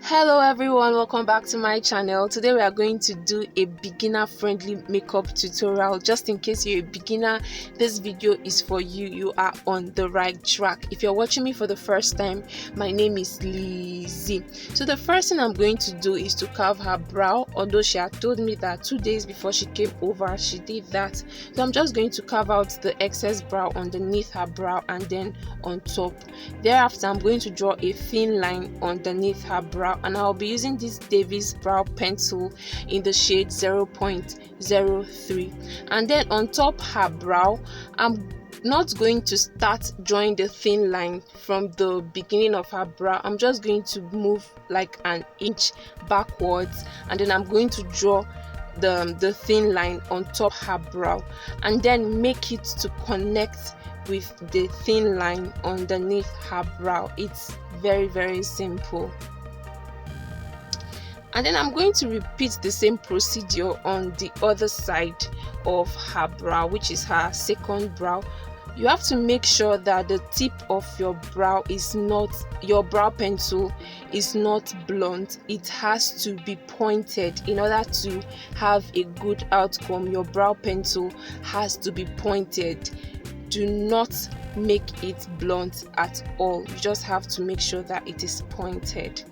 Hello everyone, welcome back to my channel. Today we are going to do a beginner friendly makeup tutorial. Just in case you're a beginner, this video is for you. You are on the right track. If you're watching me for the first time, my name is Lizzie. So the first thing I'm going to do is to carve her brow, although she had told me that 2 days before she came over she did that. So I'm just going to carve out the excess brow underneath her brow and then on top. Thereafter I'm going to draw a thin line underneath her brow, and I'll be using this Davis brow pencil in the shade 0.03. And then on top her brow, I'm not going to start drawing the thin line from the beginning of her brow. I'm just going to move like an inch backwards, and then I'm going to draw the thin line on top her brow and then make it to connect with the thin line underneath her brow. It's very simple. And then I'm going to repeat the same procedure on the other side of her brow, which is her second brow. You have to make sure that the tip of your brow is not, your brow pencil is not blunt. It has to be pointed in order to have a good outcome. Your brow pencil has to be pointed. Do not make it blunt at all. You just have to make sure that it is pointed.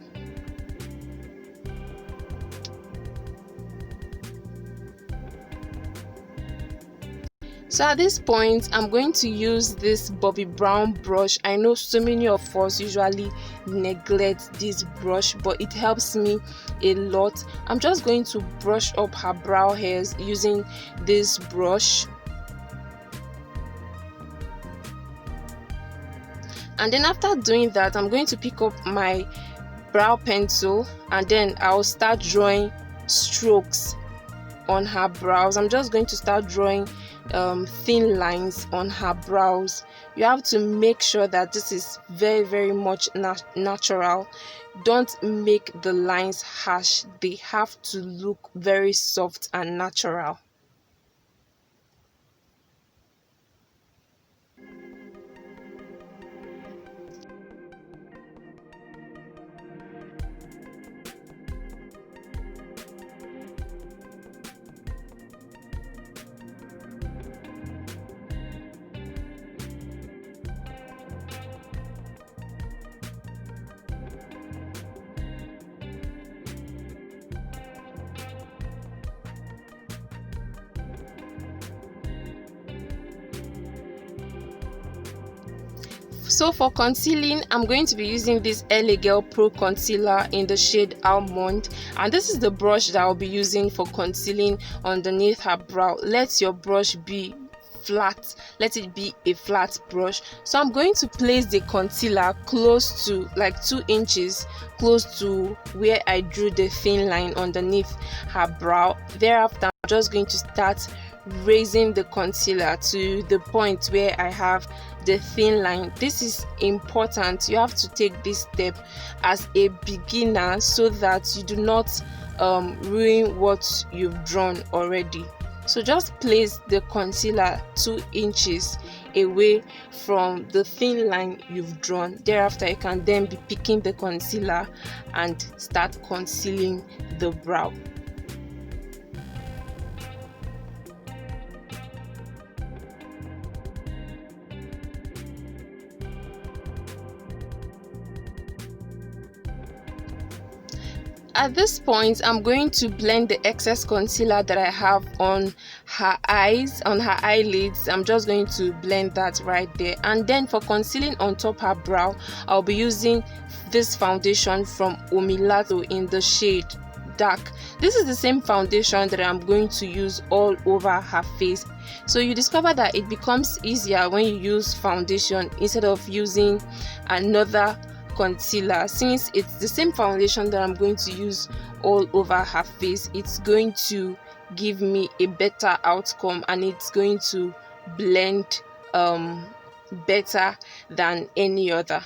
So at this point, I'm going to use this Bobbi Brown brush. I know so many of us usually neglect this brush, but it helps me a lot. I'm just going to brush up her brow hairs using this brush. And then after doing that, I'm going to pick up my brow pencil and then I'll start drawing strokes on her brows. I'm just going to start drawing thin lines on her brows. You have to make sure that this is very much natural. Don't make the lines harsh. They have to look very soft and natural. So for concealing, I'm going to be using this LA Girl Pro Concealer in the shade Almond, and this is the brush that I'll be using for concealing underneath her brow. Let your brush be flat, let it be a flat brush. So I'm going to place the concealer close to, like 2 inches close to where I drew the thin line underneath her brow. Thereafter, I'm just going to start raising the concealer to the point where I have the thin line. This is important. You have to take this step as a beginner so that you do not ruin what you've drawn already. So just place the concealer 2 inches away from the thin line you've drawn. Thereafter, you can then be picking the concealer and start concealing the brow. At this point, I'm going to blend the excess concealer that I have on her eyes, on her eyelids. I'm just going to blend that right there. And then for concealing on top her brow, I'll be using this foundation from Omilato in the shade Dark. This is the same foundation that I'm going to use all over her face. So you discover that it becomes easier when you use foundation instead of using another concealer. Since it's the same foundation that I'm going to use all over her face, it's going to give me a better outcome and it's going to blend better than any other.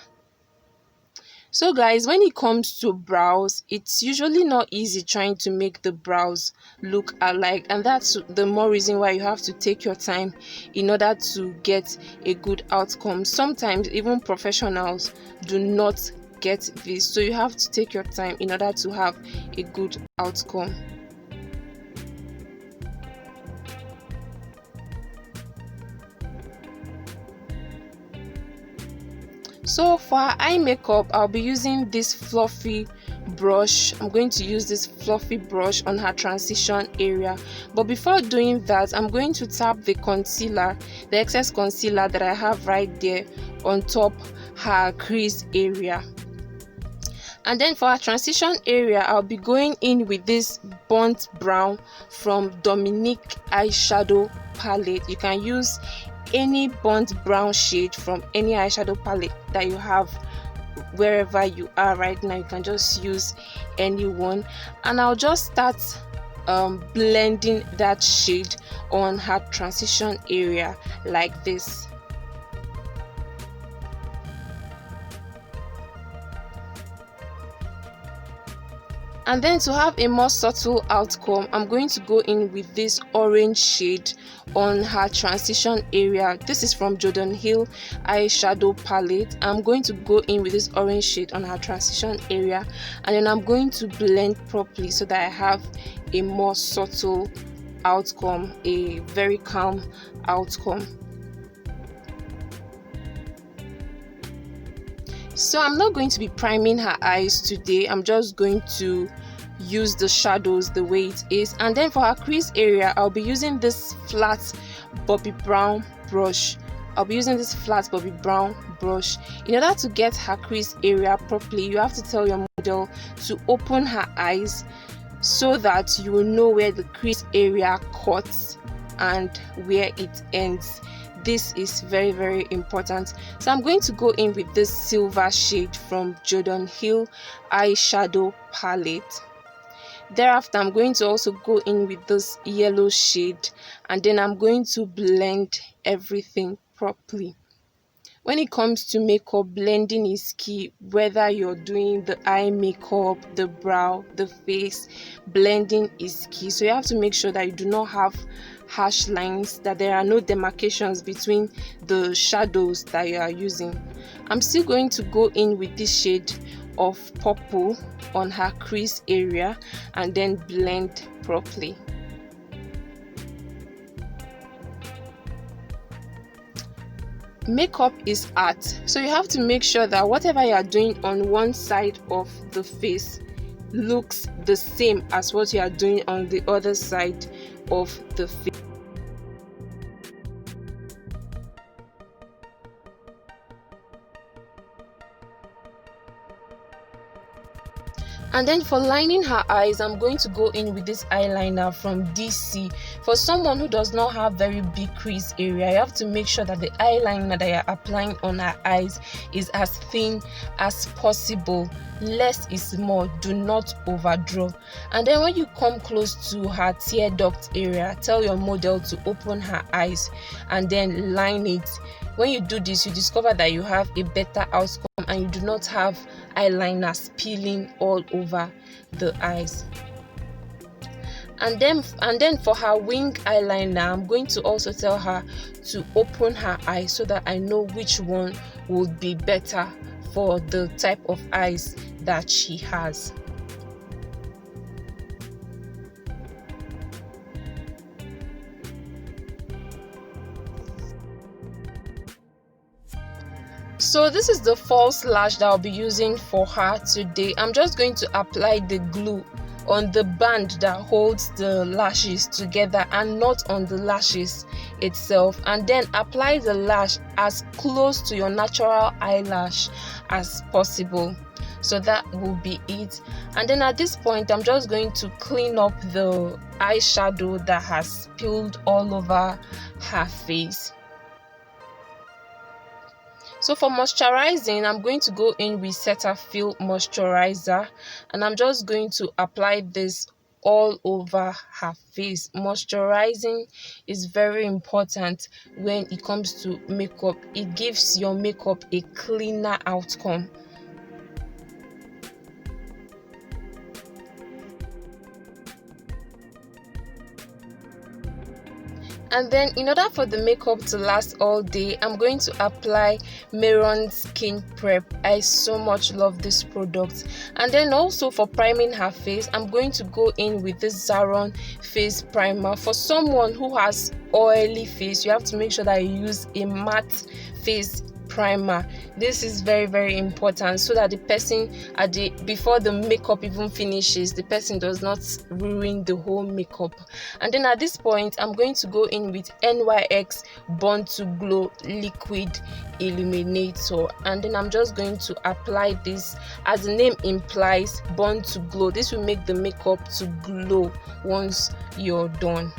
So guys, when it comes to brows, it's usually not easy trying to make the brows look alike, and that's the more reason why you have to take your time in order to get a good outcome. Sometimes even professionals do not get this, so you have to take your time in order to have a good outcome. So for eye makeup, I'll be using this fluffy brush. I'm going to use this fluffy brush on her transition area, but before doing that, I'm going to tap the concealer, the excess concealer that I have right there on top her crease area. And then for our transition area, I'll be going in with this burnt brown from Dominique eyeshadow palette. You can use any burnt brown shade from any eyeshadow palette that you have wherever you are right now. You can just use any one, and I'll just start blending that shade on her transition area like this. And then to have a more subtle outcome, I'm going to go in with this orange shade on her transition area. This is from Jordyn eyeshadow palette. I'm going to go in with this orange shade on her transition area, and then I'm going to blend properly so that I have a more subtle outcome, a very calm outcome. So I'm not going to be priming her eyes today. I'm just going to use the shadows the way it is. And then for her crease area, I'll be using this flat Bobbi Brown brush. In order to get her crease area properly, you have to tell your model to open her eyes so that you will know where the crease area cuts and where it ends. This is very, very important. So I'm going to go in with this silver shade from Jordyn eyeshadow palette. Thereafter, I'm going to also go in with this yellow shade, and then I'm going to blend everything properly. When it comes to makeup, blending is key. Whether you're doing the eye makeup, the brow, the face, blending is key. So you have to make sure that you do not have harsh lines, that there are no demarcations between the shadows that you are using. I'm still going to go in with this shade of purple on her crease area and then blend properly. Makeup is art, so you have to make sure that whatever you are doing on one side of the face looks the same as what you are doing on the other side of the face. And then for lining her eyes, I'm going to go in with this eyeliner from DC. For someone who does not have very big crease area, you have to make sure that the eyeliner that you're applying on her eyes is as thin as possible. Less is more. Do not overdraw. And then when you come close to her tear duct area, tell your model to open her eyes and then line it. When you do this, you discover that you have a better outcome and you do not have eyeliner spilling all over the eyes. And then for her wing eyeliner, I'm going to also tell her to open her eyes so that I know which one would be better for the type of eyes that she has. So this is the false lash that I'll be using for her today. I'm just going to apply the glue on the band that holds the lashes together and not on the lashes itself, and then apply the lash as close to your natural eyelash as possible. So that will be it. And then at this point, I'm just going to clean up the eyeshadow that has spilled all over her face. So for moisturizing, I'm going to go in with Cetaphil moisturizer, and I'm just going to apply this all over her face. Moisturizing is very important when it comes to makeup. It gives your makeup a cleaner outcome. And then in order for the makeup to last all day, I'm going to apply Mehron Skin Prep. I so much love this product. And then also for priming her face, I'm going to go in with this Zaron face primer. For someone who has oily face, you have to make sure that you use a matte face primer. This is very important, so that the person before the makeup even finishes, the person does not ruin the whole makeup. And then at this point, I'm going to go in with NYX Born to Glow liquid illuminator, and then I'm just going to apply this. As the name implies, Born to Glow, this will make the makeup to glow once you're done.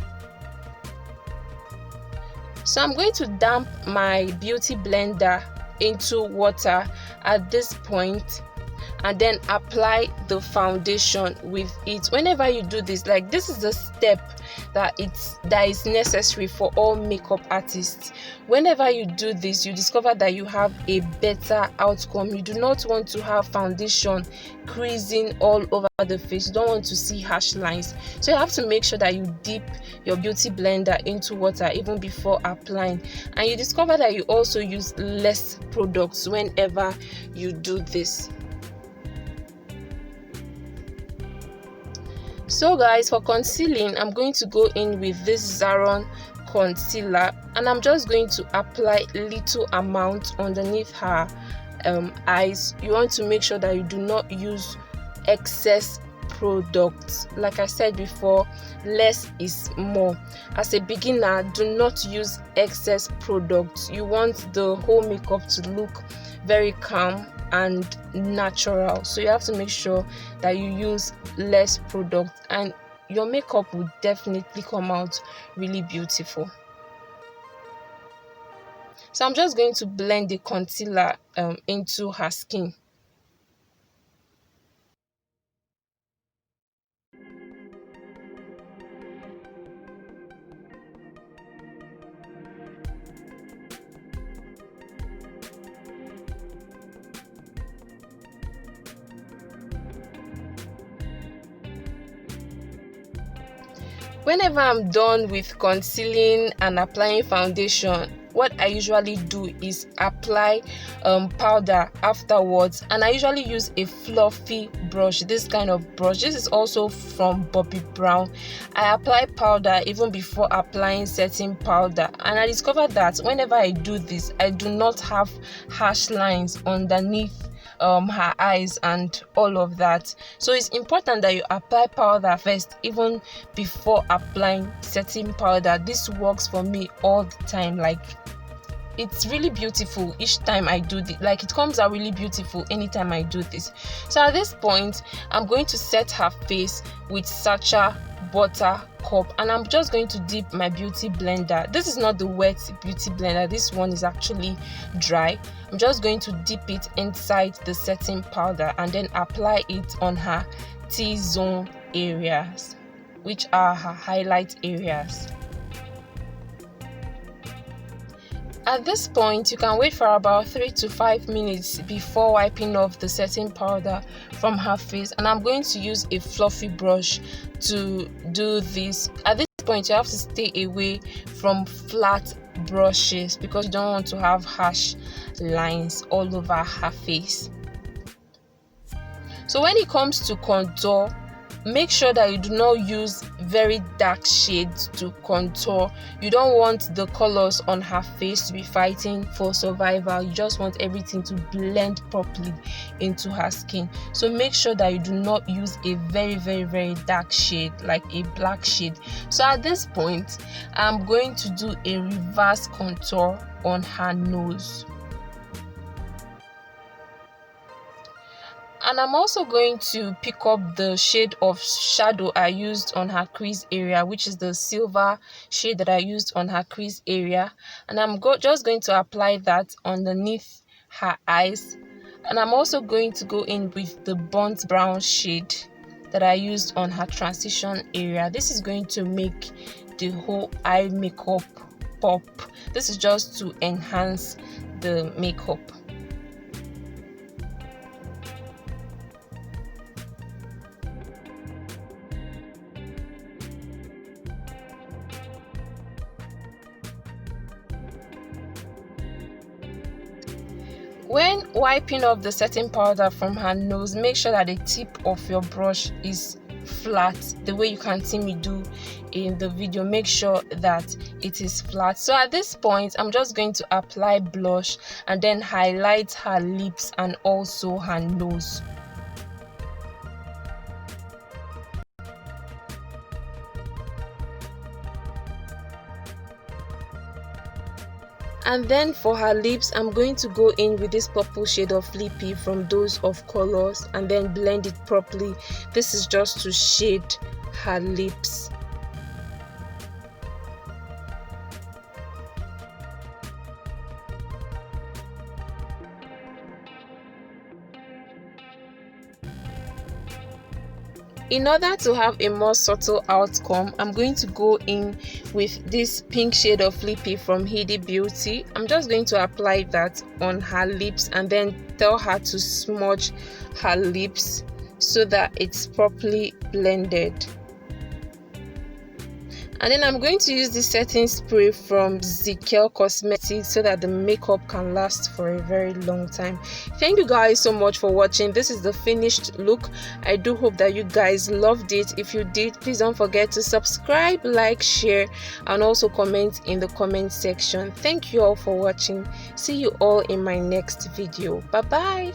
So I'm going to damp my beauty blender into water at this point, and then apply the foundation with it. Whenever you do this, like, this is the step that is necessary for all makeup artists. Whenever you do this, you discover that you have a better outcome. You do not want to have foundation creasing all over the face. You don't want to see harsh lines, so you have to make sure that you dip your beauty blender into water even before applying, and you discover that you also use less products whenever you do this. So guys, for concealing, I'm going to go in with this Zaron concealer, and I'm just going to apply little amount underneath her eyes. You want to make sure that you do not use excess products. Like I said before, less is more. As a beginner, do not use excess products. You want the whole makeup to look very calm and natural, so you have to make sure that you use less product, and your makeup will definitely come out really beautiful. So I'm just going to blend the concealer into her skin. Whenever I'm done with concealing and applying foundation, what I usually do is apply powder afterwards, and I usually use a fluffy brush. This kind of brush, this is also from Bobbi Brown. I apply powder even before applying setting powder, and I discovered that whenever I do this, I do not have harsh lines underneath her eyes and all of that. So it's important that you apply powder first even before applying setting powder. This works for me all the time. Like, it's really beautiful each time I do this. Like, it comes out really beautiful anytime I do this. So at this point, I'm going to set her face with Sacha buttercup, and I'm just going to dip my beauty blender. This is not the wet beauty blender, this one is actually dry. I'm just going to dip it inside the setting powder and then apply it on her T-zone areas, which are her highlight areas. At this point, you can wait for about 3 to 5 minutes before wiping off the setting powder from her face, and I'm going to use a fluffy brush to do this. At this point, you have to stay away from flat brushes because you don't want to have harsh lines all over her face. So when it comes to contour, make sure that you do not use very dark shades to contour. You don't want the colors on her face to be fighting for survival. You just want everything to blend properly into her skin. So make sure that you do not use a very dark shade, like a black shade. So at this point, I'm going to do a reverse contour on her nose. And I'm also going to pick up the shade of shadow I used on her crease area, which is the silver shade that I used on her crease area. And I'm just going to apply that underneath her eyes. And I'm also going to go in with the burnt brown shade that I used on her transition area. This is going to make the whole eye makeup pop. This is just to enhance the makeup. When wiping off the setting powder from her nose, make sure that the tip of your brush is flat, the way you can see me do in the video. Make sure that it is flat. So at this point, I'm just going to apply blush and then highlight her lips and also her nose. And then for her lips, I'm going to go in with this purple shade of Lippy from Those of Colors and then blend it properly. This is just to shade her lips. In order to have a more subtle outcome, I'm going to go in with this pink shade of Lippy from Hedybeauty. I'm just going to apply that on her lips and then tell her to smudge her lips so that it's properly blended. And then I'm going to use the setting spray from Zikel Cosmetics so that the makeup can last for a very long time. Thank you guys so much for watching. This is the finished look. I do hope that you guys loved it. If you did, please don't forget to subscribe, like, share, and also comment in the comment section. Thank you all for watching. See you all in my next video. Bye bye.